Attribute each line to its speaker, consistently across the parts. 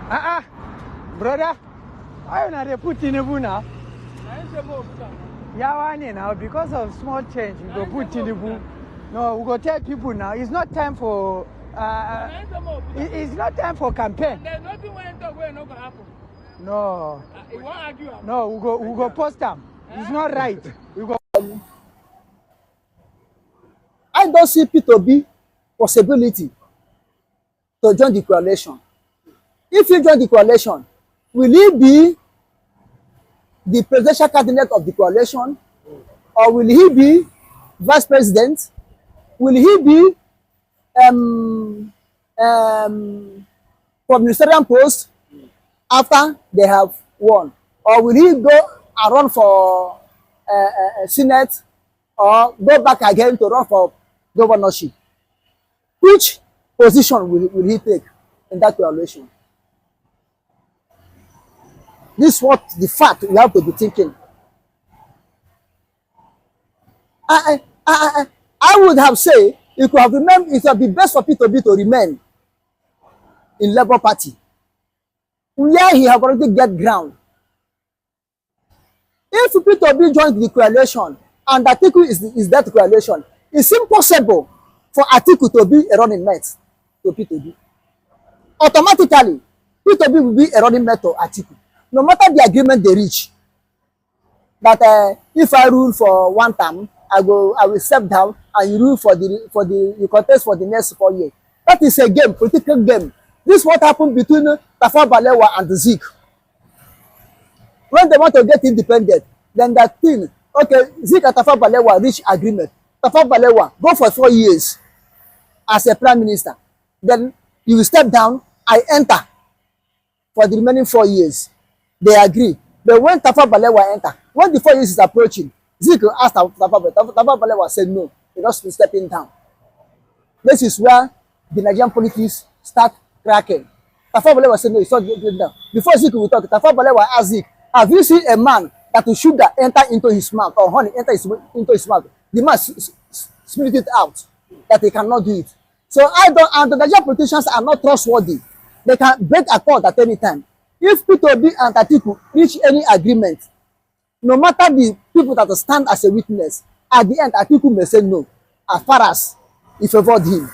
Speaker 1: Brother, why not they put Tinubu now? Yeah, now because of small change, we go put Tinubu. No, we go tell people now. It's not time for. It's not time for campaign.
Speaker 2: There's nothing when talk where not gonna happen.
Speaker 1: No.
Speaker 2: You won't argue.
Speaker 1: No, we go post them. It's not right. We go.
Speaker 3: I don't see P2B possibility to join the coalition. If you join the coalition, will he be the presidential candidate of the coalition, or will he be vice president? Will he be for ministerial post after they have won, or will he go and run for Senate, or go back again to run for governorship? Which position will he take in that coalition? This is what the fact we have to be thinking. I would have said it could have remained. It would be best for P2B to remain in Labour Party, where he have already get ground. If P2B joins the coalition and Atiku is that coalition, it's impossible for Atiku to be a running mate to P2B. Automatically, P2B will be a running mate to Atiku. No matter the agreement they reach, that if I rule for one term, I will step down and you rule you contest for the next 4 years. That is a game, political game. This is what happened between Tafawa Balewa and Zik. When they want to get independent, then that thing, okay, Zik and Tafawa Balewa reach agreement. Tafawa Balewa go for 4 years as a prime minister. Then you will step down, I enter for the remaining 4 years. They agree. But when Tafawa Balewa enter, when the 4 years is approaching, Zik asked Tafawa Balewa said no, he just stepping down. This is where the Nigerian politics start cracking. Tafawa Balewa said no, he's not getting down. Before Zik will talk, Tafawa Balewa asked Zik, have you seen a man that will sugar enter into his mouth or honey enter into his mouth? The man spit it out that he cannot do it. So and the Nigerian politicians are not trustworthy. They can break accord at any time. If P2B and Atiku reach any agreement, no matter the people that stand as a witness, at the end Atiku may say no, as far as he favored him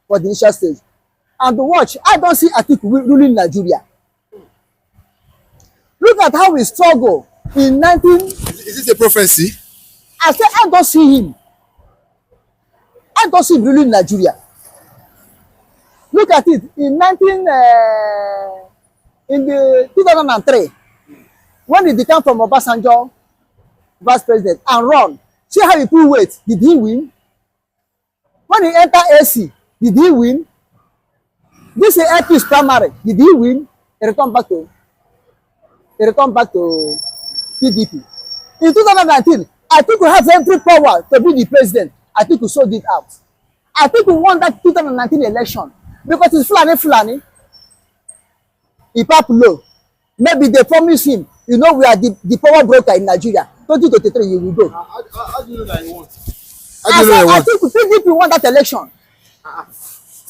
Speaker 3: for the initial stage. And to watch, I don't see Atiku ruling Nigeria. Look at how we struggle in 19.
Speaker 4: Is this a prophecy?
Speaker 3: I said I don't see him. I don't see him ruling Nigeria. Look at it in 2003, when he became from Obasanjo vice president and run. See how he pull weight. Did he win? When he enter AC, did he win? This is AP's primary. Did he win? He returned back to PDP. In 2019, Atiku has every power to be the president. Atiku sold it out. Atiku won that 2019 election because it's Fulani. He pop low. Maybe they promise him, you know, we are the power broker in Nigeria. 2023, you will go.
Speaker 4: How do you know that he won? How do you know
Speaker 3: I think PDP won that election.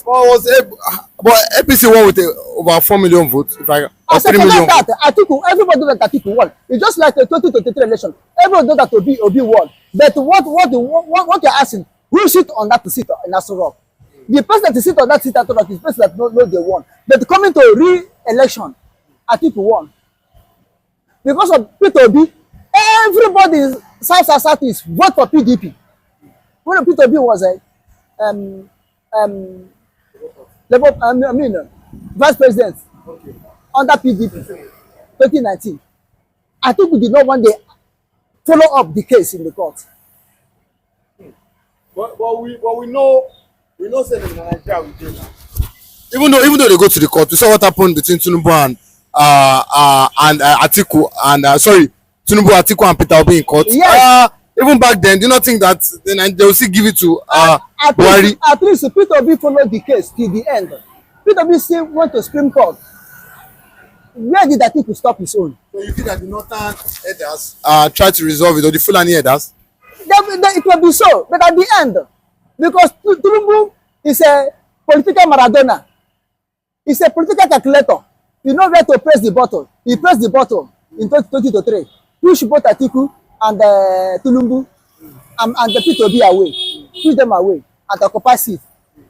Speaker 4: But APC won with over 4 million votes. If I 3 million.
Speaker 3: That, Atiku, everybody knows that Atiku won. It's just like the 2023 election. Everybody knows that Obi won. But what you're asking, who sit on that seat in Aso Rock? The person that sit on that seat at all is the person that know they won. But coming to re-election, Atiku won. Because of P2B, everybody South is vote for PDP. When P2B was vice president under PDP 2019, Atiku did not want to follow up the case in the court.
Speaker 4: But we know saying in Nigeria we do now. Even though they go to the court, we saw what happened between Tinubu and Atiku and Tinubu, Atiku and Peter Obi in court.
Speaker 3: Yes.
Speaker 4: Even back then, do you not think that they will still give it to Buhari?
Speaker 3: At least Peter Obi followed the case till the end. Peter Obi still went to Supreme Court. Where did Atiku stop his own?
Speaker 4: So you think that the northern headers try to resolve it, or the Fulani headers?
Speaker 3: It will be so, but at the end, because Tinubu is a political Maradona, he's a political calculator. You know where to press the button. He pressed the button in 2023. Push both Atiku and Tinubu and the people be away. Push them away and occupy seat.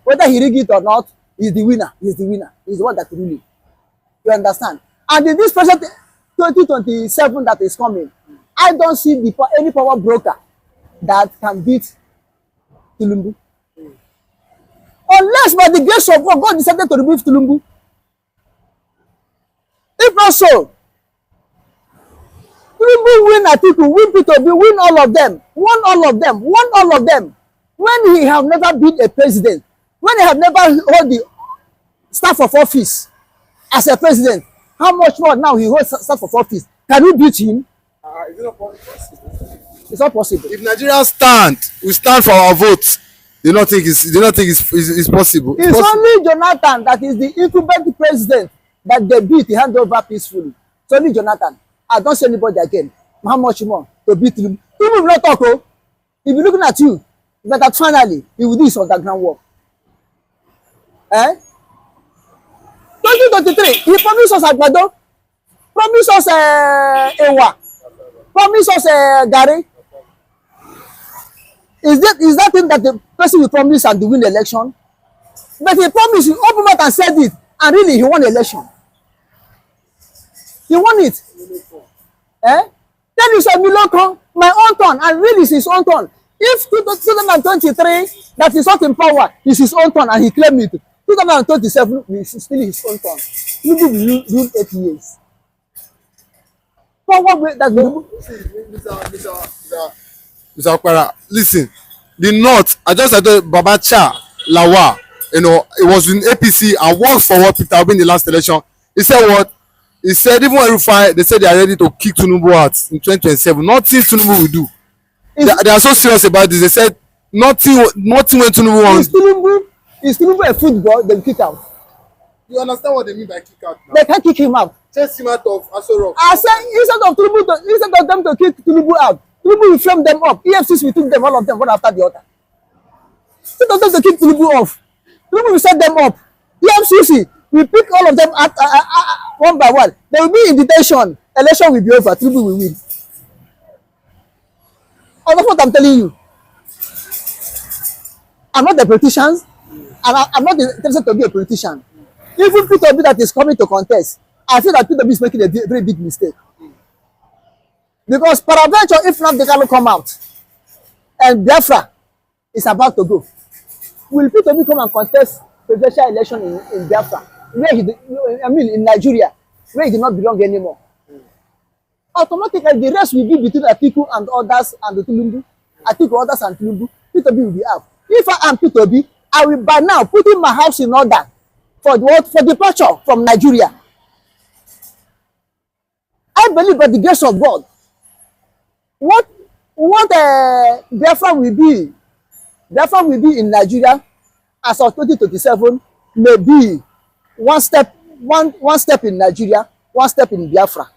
Speaker 3: Whether he rig it or not, he's the winner. He's the winner. He's the one that really. You understand? And in this present 2027 that is coming, I don't see any power broker that can beat Tinubu. Unless by the grace of God, God decided to remove Tinubu. If not so, Tinubu win Atiku, win P2B, win all of them, won all of them. When he have never been a president, when he have never held the staff of office as a president, how much more now he holds staff of office? Can you beat him?
Speaker 4: Is it not possible?
Speaker 3: It's not possible.
Speaker 4: If Nigerians we stand for our votes. They don't think it's possible.
Speaker 3: It's only Jonathan that is the incumbent president that they beat, he hand over peacefully. It's only Jonathan. I don't see anybody again. How much more to beat him? People will not talk. Oh, if you're looking at you, but that finally he will do his underground work. 2023, he promised us Agbado, promised us Ewa, promised us Gary. Is that thing that the person will promise and win the election? But he promised, he opened up and said it, and really he won the election. He won it. Then you said Miloko, my own turn, and really it's his own turn. If 2023 that is not in power, it's his own turn, and he claimed it. 2027 is still his own turn. He will rule 8 years. Power that will.
Speaker 4: Mr. Okpara, listen, the North, I told Babacha Lawa, it was in APC and worked for what Peter Obi in the last election. He said what? He said even Erufai, they said they are ready to kick Tinubu out in 2027. Nothing Tinubu will do. They are so serious about this. They said nothing when Tinubu wants.
Speaker 3: Is Tinubu a football? They kick out.
Speaker 4: You understand what they mean by kick out now?
Speaker 3: They can't kick him out.
Speaker 4: Chase him out of Aso Rock.
Speaker 3: I said instead of them to kick Tinubu out, Tinubu will frame them up. EFCC will take them, all of them, one after the other. Instead of them to kick Tinubu off, Tinubu will set them up. EFCC will pick all of them out, one by one. They will be in detention. Election will be over. Tinubu will win. That's what I'm telling you. I'm not a politician, and I'm not interested to be a politician. Even P2B that is coming to contest, I feel that P2B is making a very big mistake. Because peradventure, if not, they cannot come out. And Biafran is about to go. Will P2B come and contest presidential election in Biafran? In Nigeria, where he did not belong anymore. Automatically, the rest will be between Atiku and others and the Tinubu. Atiku, others and Tinubu. P2B will be out. If I am P2B, I will by now put in my house in order for departure from Nigeria. I believe by the grace of God, what Biafran will be in Nigeria as of 2027 may be one step in Nigeria, one step in Biafra.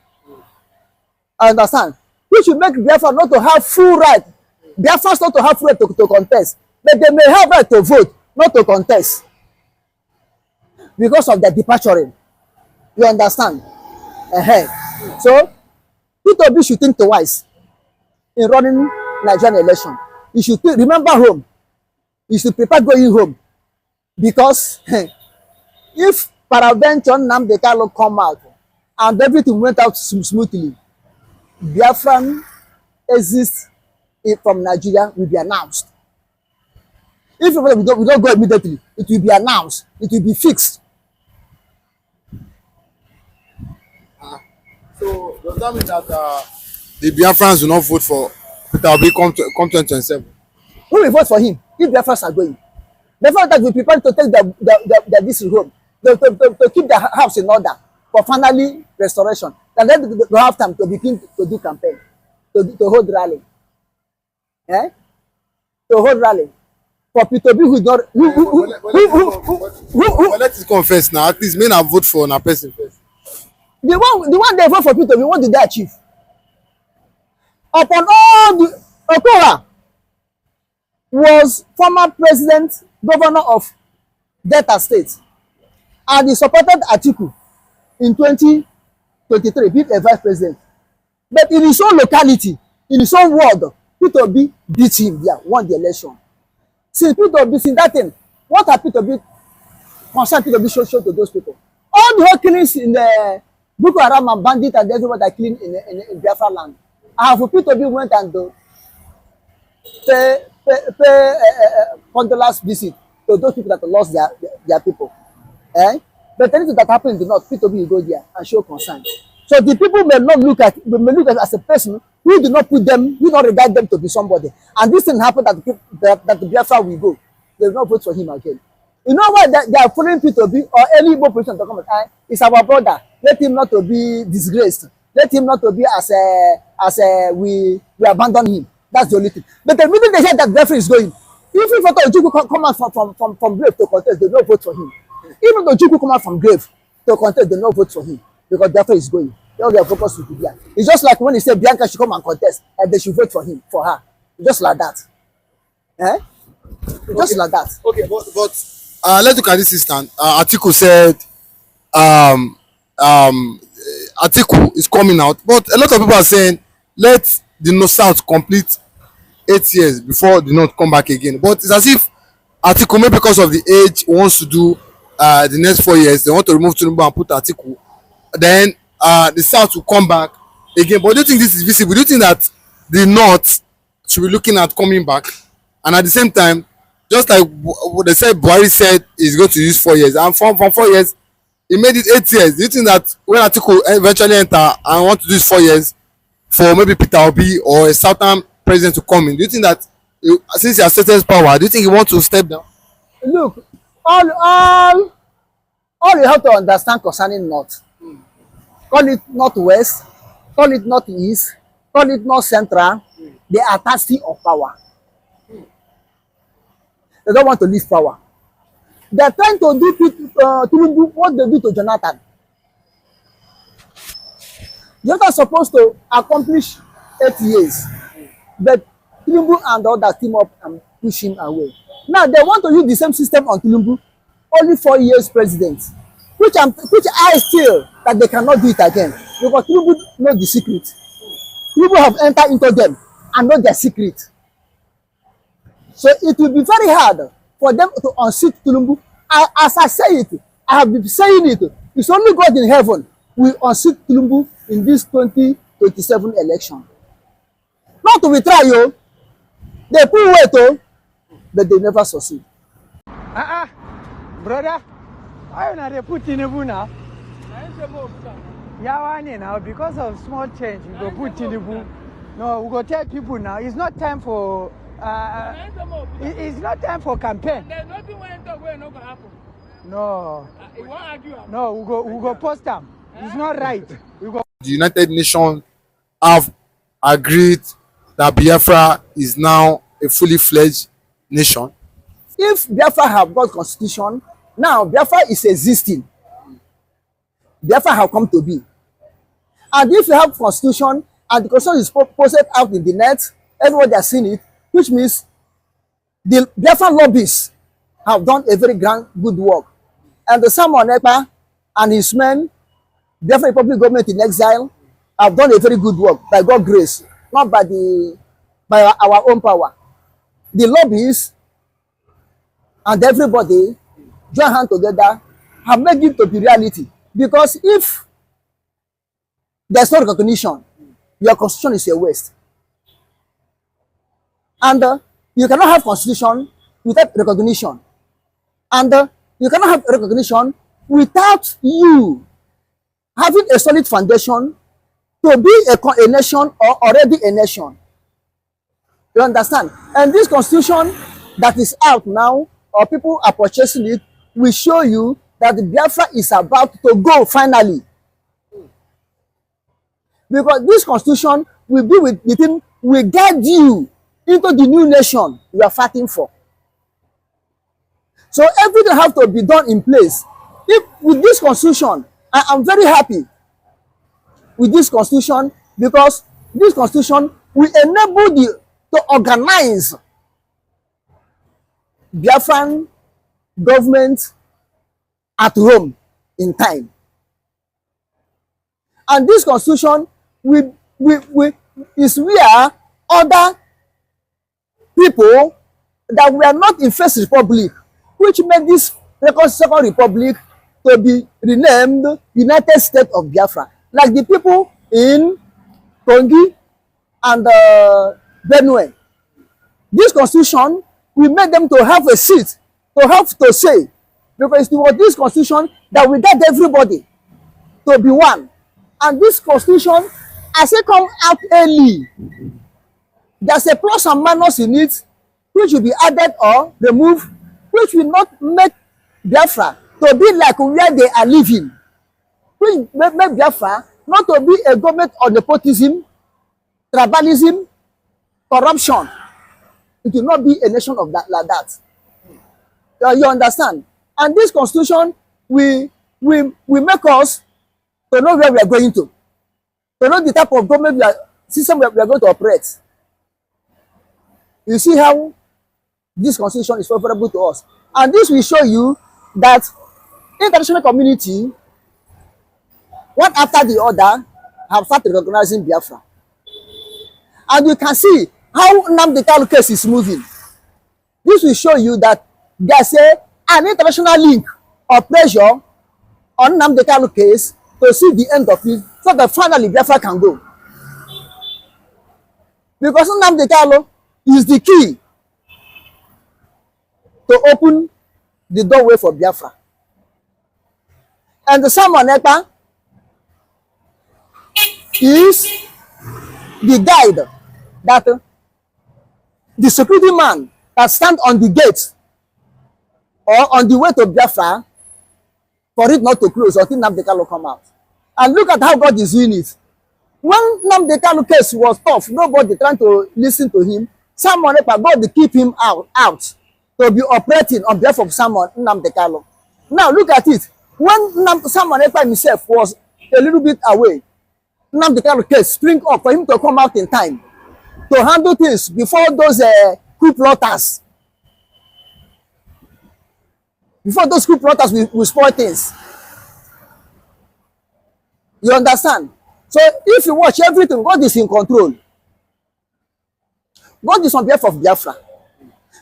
Speaker 3: I understand. We should make Biafra not to have full right. Biafra not to have full right to contest, but they may have right to vote, not to contest, because of their departure. You understand? So, P2B should think twice in running Nigerian election. You should remember home. You should prepare going home, because if peradventure Nnamdi Kanu come out and everything went out smoothly, Biafran exist from Nigeria will be announced. If we don't go immediately, it will be announced. It will be fixed.
Speaker 4: So does that mean that the Biafrans will not vote for Peter Obi come 2027?
Speaker 3: Who will vote for him if Biafrans are going? The fact that we prepare to take their visit home, to keep their house in order for finally restoration, and then to have time to begin to do campaign, to hold rally. To hold rally. For P2B who not
Speaker 4: But let it confess now. At least men have vote for a person first.
Speaker 3: The one they vote for P2B, what did they achieve? Upon all the Okora was former governor of Delta State, and he supported Atiku in 2023, beat a vice president. But in his own locality, in his own ward, Peter Obi beat him there, won the election. Since Peter Obi, since that thing, what have Peter Obi concerned Peter Obi show to those people? All the whole killings in the Boko Haram and bandit and everyone that killing in Biafra land. And for Peter Obi went and pay condolence visit to those people that lost their people. Eh? But anything that happened in the north, Peter Obi will go there and show concern. So the people may look at as a person who do not put them, who not regard them to be somebody. And this thing happened that the Biafra will go. They will not vote for him again. You know why they are following Peter Obi or any Igbo person to come and say, it's our brother. Let him not to be disgraced. Let him not to be we abandon him. That's the only thing. But the minute they hear that Biafra is going, if Ojukwu come out from grave to contest, they don't vote for him. Even though Ojukwu come out from grave to contest, they don't vote for him because Biafra is going. All their focus will be there. It's just like when he said Bianca should come and contest, and they should vote for him, for her. Just like that. Eh? Just like that.
Speaker 4: Okay, but let's look at this instance. Atiku said Atiku is coming out, but a lot of people are saying let the North South complete 8 years before the North come back again. But it's as if Atiku, maybe because of the age, wants to do the next 4 years. They want to remove Tinubu and put Atiku. Then the South will come back again. But do you think this is visible? Do you think that the North should be looking at coming back? And at the same time, just like what they said, Buhari said he's going to use 4 years. And from 4 years, he made it 8 years. Do you think that when Atiku eventually enter and want to do 4 years for maybe Peter Obi or a Southern president to come in, do you think that since he has certain power, do you think he wants to step down?
Speaker 3: Look, all you have to understand concerning North, call it Northwest, call it Northeast, call it North Central, they are thirsty of power. They don't want to leave power. They are trying to do what they do to Jonathan. Jonathan is supposed to accomplish 8 years, but Tinubu and others team up and push him away. Now they want to use the same system on Tinubu, only 4 years president, which I feel that they cannot do it again because Tinubu knows the secret. Tinubu have entered into them and know their secret. So it will be very hard for them to unseat Tinubu. As I say it, I have been saying it. It's only God in heaven will unseat Tinubu in this 2027 election. Not to try you. They put weight, but they never succeed.
Speaker 1: Brother, why not they put Tinubu now? Yeah, now because of small change, we go put Tinubu. No, we go tell people now. It's not time for. It's not time for campaign.
Speaker 2: There's nothing when talk where not gonna happen.
Speaker 1: No.
Speaker 2: You won't argue.
Speaker 1: No, we go post them. It's not right. We go.
Speaker 4: The United Nations have agreed that Biafra is now a fully fledged nation.
Speaker 3: If Biafra have got constitution, now Biafra is existing. Biafra have come to be. And if you have constitution and the constitution is posted out in the net, everybody has seen it, which means the Biafra lobbies have done a very good work. And the Simon Ekpa and his men, Biafra Republic government in exile, have done a very good work by God's grace, not by our own power. The lobbies and everybody join hands together have made it to be reality. Because if there's no recognition, your constitution is a waste. And you cannot have constitution without recognition. And you cannot have recognition without you having a solid foundation to be a nation or already a nation. You understand? And this constitution that is out now, or people are purchasing it, will show you that the Biafra is about to go finally. Because this constitution will be will guide you into the new nation you are fighting for. So everything has to be done in place. If with this constitution, I am very happy with this constitution because this constitution will enable you to organize Biafran government at home in time. And this constitution is where other people that were not in First Republic, which made this Second Republic to be renamed United States of Biafra. Like the people in Tongi and Benue. This constitution will make them to have a seat, to have to say, because it was this constitution that will get everybody to be one. And this constitution, as it come out early, there's a plus and minus in it, which will be added or removed, which will not make Biafra to be like where they are living, which make Biafra not to be a government of nepotism, tribalism, corruption. It will not be a nation of that like that. You understand? And this constitution will make us to know where we are going to know the type of government system we are going to operate. You see how this constitution is favorable to us, and this will show you that international community, one after the other, have started recognizing Biafra. And you can see how Nnamdi Kanu case is moving. This will show you that there's an international link or pressure on Nnamdi Kanu case to see the end of it, so that finally Biafra can go. Because Nnamdi Kanu is the key to open the doorway for Biafra. And the Simon Ekpa is the guide that the security man that stand on the gate or on the way to Biafra for it not to close until Nnamdi Kanu come out. And look at how God is doing it. When Nnamdi Kanu case was tough, nobody trying to listen to him. Simon Ekpa, God to keep him out to be operating on behalf of Nnamdi Kanu. Now look at it. When Simon Ekpa himself was a little bit away, Nnamdi Kanu case spring up for him to come out in time to handle things before those coup plotters. Before those coup plotters will spoil things. You understand? So if you watch everything, God is in control. God is on behalf of Biafra.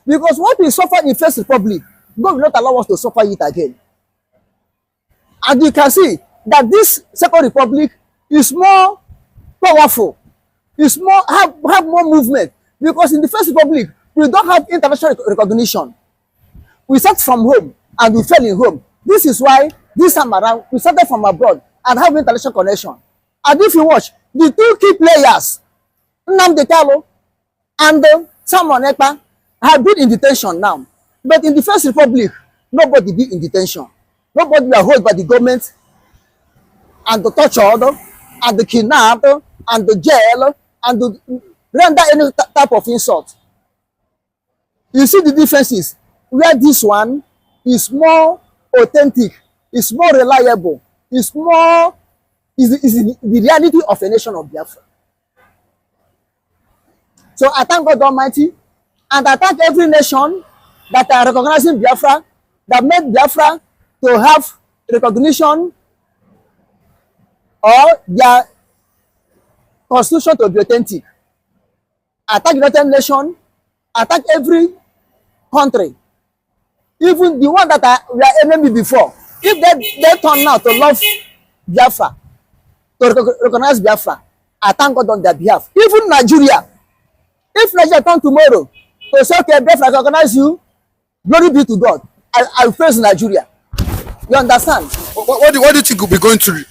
Speaker 3: Because what we suffer in First Republic, God will not allow us to suffer it again. And you can see that this Second Republic is more powerful. It's more have more movement. Because in the First Republic, we don't have international recognition. We start from home and we fell in home. This is why this time around we started from abroad and have international connection. And if you watch, the two key players, Nnamdi Kanu and Simon Ekpa, have been in detention now. But in the First Republic, nobody be in detention. Nobody were held by the government and the tortured and the kidnapped and the jail and the render any type of insult. You see the differences where this one is more authentic, is more reliable, is the reality of a nation of Biafra. So I thank God Almighty, and I thank every nation that are recognizing Biafra, that made Biafra to have recognition or their constitution to be authentic. I thank United Nations, I thank every country, even the one that were enemy before. If they turn now to love Biafra, to recognize Biafra, I thank God on their behalf. Even Nigeria, if Nigeria turn tomorrow to say, okay, Biafra recognize you, glory be to God, I will praise Nigeria. You understand?
Speaker 4: What do you think will be going through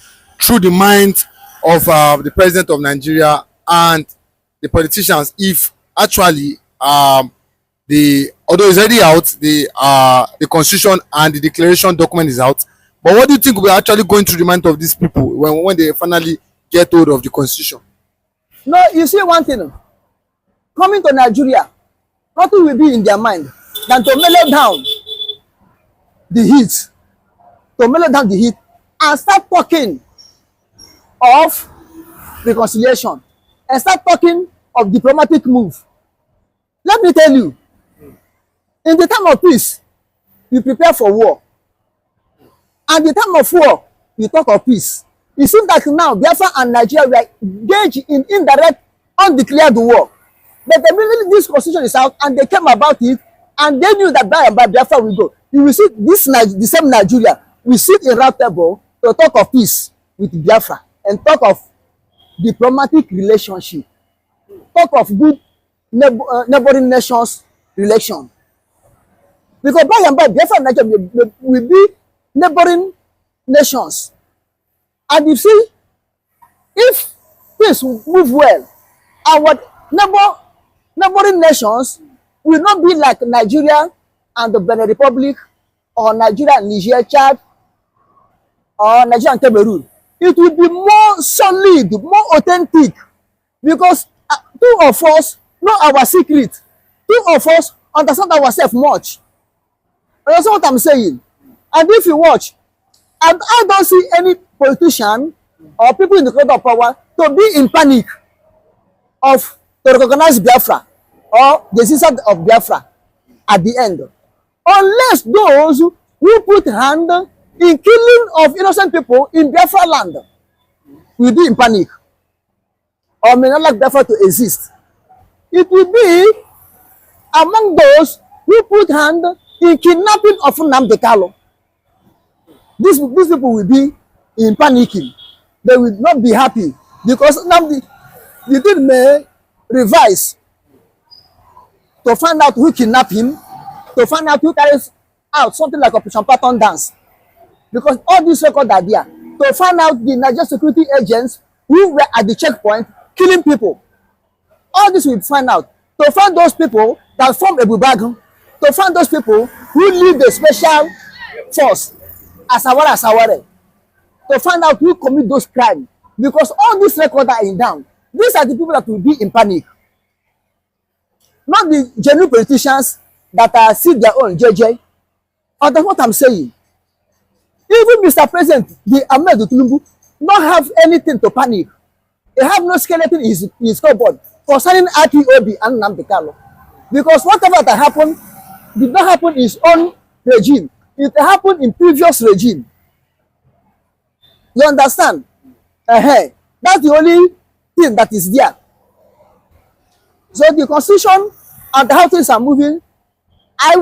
Speaker 4: the mind of the president of Nigeria and the politicians if actually although it's already out, the constitution and the declaration document is out, but what do you think will be actually going through the mind of these people when they finally get hold of the constitution?
Speaker 3: No, you see one thing, coming to Nigeria, nothing will be in their mind than to mellow down the heat, and start talking of reconciliation and start talking of diplomatic move. Let me tell you, in the time of peace, we prepare for war. And the time of war, we talk of peace. It seems like now Biafra and Nigeria were engaged in indirect, undeclared war. But immediately this constitution is out and they came about it and they knew that by and by Biafra will go. You will see this the same Nigeria will sit in round table to talk of peace with Biafra and talk of diplomatic relationship, talk of good neighboring nations relation. Because by and by Biafra and Nigeria will be neighboring nations. And you see, if things move well, our neighboring nations will not be like Nigeria and the Benin Republic, or Nigeria and Niger, Chad, or Nigeria and Cameroon. It will be more solid, more authentic, because two of us know our secret. Two of us understand ourselves much. You understand what I'm saying? And if you watch, I don't see any politician or people in the cloud of power to be in panic of to recognize Biafra or the existence of Biafra at the end, unless those who put hand in killing of innocent people in Biafra land will be in panic or may not like Biafra to exist. It will be among those who put hand in kidnapping of Nnamdi Kanu. These people will be in panicking. They will not be happy because the thing may revise to find out who kidnapped him, to find out who carries out something like Operation Pattern Dance. Because all these records are there. To find out the Nigerian security agents who were at the checkpoint killing people. All this will find out. To find those people that form a Bubag, to find those people who lead the special force as Asaware, to find out who commit those crimes. Because all these records are in down. These are the people that will be in panic. Not the genuine politicians that are see their own JJ. And that's what I'm saying. Even Mr. President, the Ahmed Tinubu, don't have anything to panic. They have no skeleton in his cupboard concerning IPOB and Nnamdi Kanu. Because whatever that happened did not happen in his own regime. It happened in previous regime. You understand? That's the only thing that is there. So the constitution and how things are moving, I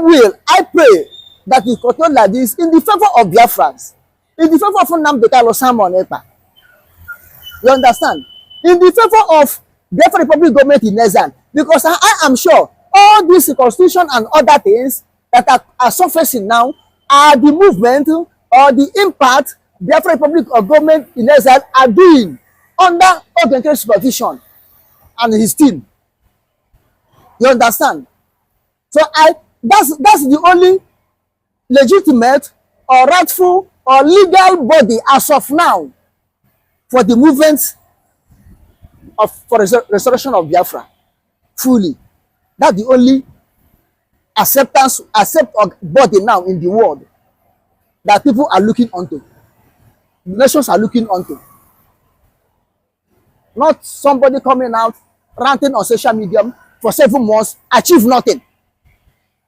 Speaker 3: pray that it continue like this in the favor of Biafrans, in the favor of Nnamdi Kanu, Simon Ekpa. You understand? In the favor of Biafra Republic government in exile, because I am sure all this constitution and other things that are surfacing now are the movement or the impact Biafra Republic of government in exile are doing under Governmental supervision and his team. You understand? So that's the only legitimate or rightful or legal body as of now for the movement for restoration of Biafra fully. That's the only accept body now in the world that people are looking onto. The nations are looking onto. Not somebody coming out ranting on social media for 7 months, achieve nothing.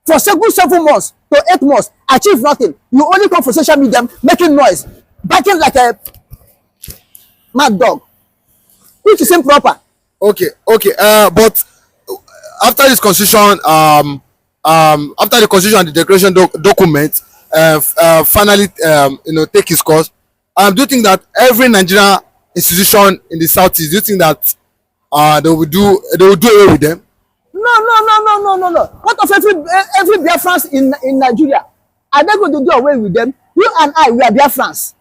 Speaker 3: For 7 months to 8 months, achieve nothing. You only come for social media making noise, barking like a mad dog, which is improper.
Speaker 4: Okay. But after this constitution, after the constitution and the declaration document finally, take its course, do you think that every Nigerian institution in the Southeast, do you think that they will do away with them?
Speaker 3: No. What of every Biafrans in Nigeria? Are they going to do away with them? You and I, we are Biafrans.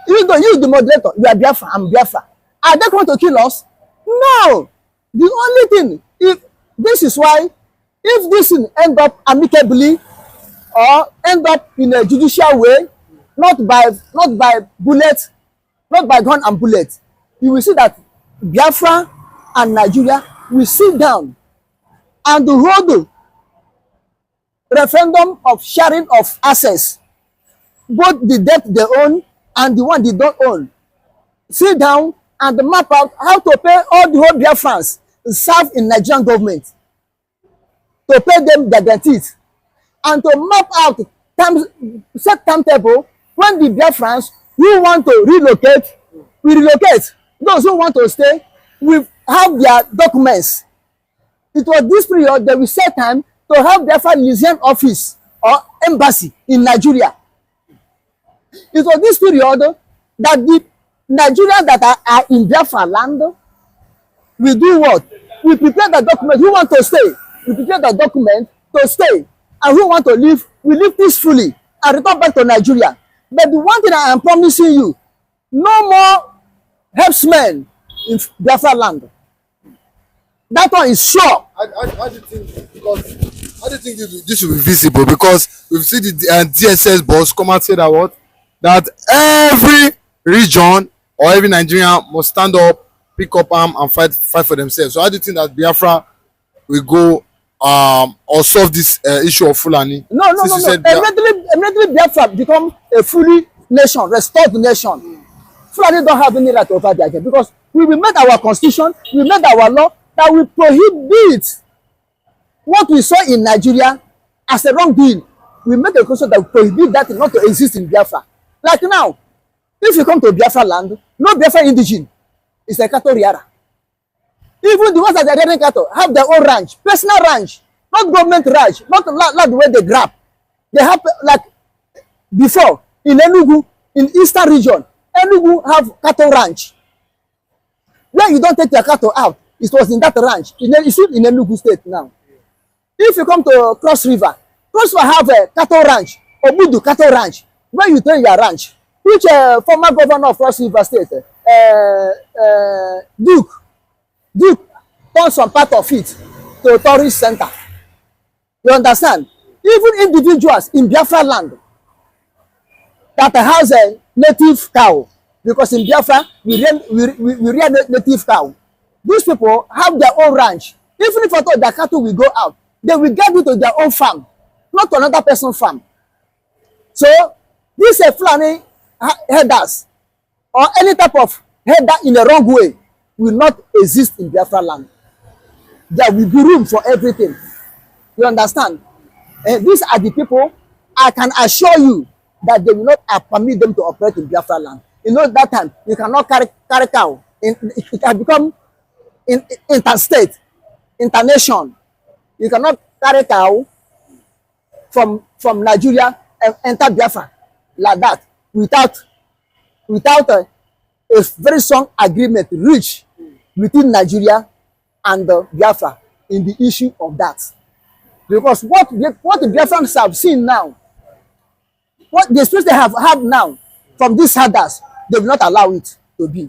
Speaker 3: You, the moderator, you are Biafra, I'm Biafra. Are they going to kill us? No. The only thing, if this thing end up amicably or end up in a judicial way, not by bullet, not by gun and bullet, you will see that Biafra and Nigeria will sit down and hold referendum of sharing of assets, both the debt they own and the one they don't own. Sit down and map out how to pay all the whole Biafrans serve in Nigerian government, to pay them their debts, and to map out set timetable when the Biafrans who want to relocate, we relocate. Those who want to stay, we have their documents. It was this period that we set time to have Biafran museum office or embassy in Nigeria. It was this period that the Nigerians that are in Biafra land, we do what? We prepare the document. Who want to stay? We prepare the document to stay. And who want to leave? We live peacefully and return back to Nigeria. But the one thing I am promising you, no more herdsmen in Biafra land. That one is sure.
Speaker 4: How do you think? Because how do you think this will be visible? Because we've seen the DSS boss come and say that what? That every region or every Nigerian must stand up, pick up arm and fight for themselves. So how do you think that Biafra will go or solve this issue of Fulani?
Speaker 3: No. Immediately Biafra become a fully nation, restored nation. Fulani don't have any right over their game because we will make our constitution, we made our law that will prohibit what we saw in Nigeria as a wrongdoing. We make a constitution that will prohibit that not to exist in Biafra. Like now, if you come to Biafra land, no Biafra indigene is a cattle rearer. Even the ones that are rearing cattle have their own ranch, personal ranch, not government ranch, not the way they grab. They have, like before, in Enugu, in eastern region, Enugu have cattle ranch. When you don't take your cattle out, it was in that ranch. It's in Enugu state now. If you come to Cross River have a cattle ranch, Obudu cattle ranch. When you train your ranch, which former governor of Cross River state, Duke turned some part of it to a tourist center. You understand? Even individuals in Biafra land that has a native cow, because in Biafra we rear native cow. These people have their own ranch. Even if I thought their cattle will go out, they will get it to their own farm, not to another person's farm. So these Fulani herders or any type of herder in the wrong way will not exist in Biafra land. There will be room for everything. You understand? And these are the people I can assure you that they will not permit them to operate in Biafra land. You know, that time you cannot carry cow. It can become interstate, internation. You cannot carry cow from Nigeria and enter Biafra like that without a very strong agreement reached between Nigeria and Biafra in the issue of that. Because what the Biafrans have seen now, what the experience they have now from these herders, they will not allow it to be.